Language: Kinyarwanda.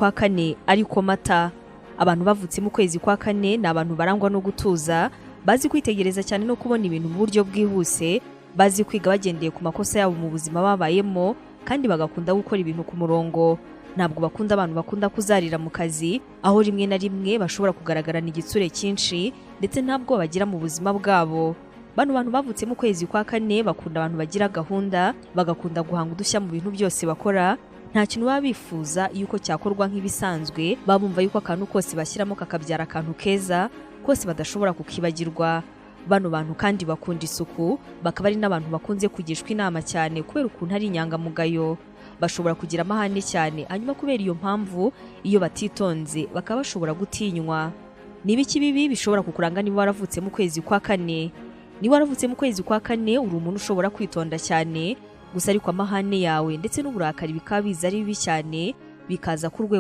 kwa kane ariko Mata. Abantu bavutse mu kwezi kwa kane ni abantu barangwa no gutuza, bazi kwitegereza cyane no kubona ibintu mu buryo bwihuse, bazi kwiga bagendeye ku makosa yabo mu buzima babayemo, kandi bagakunda gukora ibintu ku murongo. Ntabwo bakunda abantu bakunda kuzarira mu kazi, aho rimwe na rimwe bashobora kugaragarana igitsure cyinshi, ndetse ntabwo bagira mu buzima bwabo. Bano bantu bavutse mu kwezi kwa kane bakunda abantu bagira gahunda, bagakunda guhanga udushya mu bintu byose bakora. Nta kintu baba bifuza yuko cyakorwa nk'ibisanzwe, babumva yuko akantu kose bashyiramo kakabyara akantu keza, kose badashobora kukibagirwa. Bano bantu kandi bakunda isuku, bakaba ari n'abantu bakunze kugishwa inama cyane kubera ukuntu ari inyangamugayo. Bashobora kugira amahane cyane, hanyuma kubera iyo mpamvu iyo batitonze bakaba bashobora gutinywa. Ni ibiki bibi bishobora kukuranga niba waravutse mu kwezi kwa kane? Niba waravutse mu kwezi kwa kane uri umuntu ushobora kwitonda cyane, gusa ariko amahane yawe ndetse n'uburakari bikaba biza ari bibi cyane, bikaza ku rwego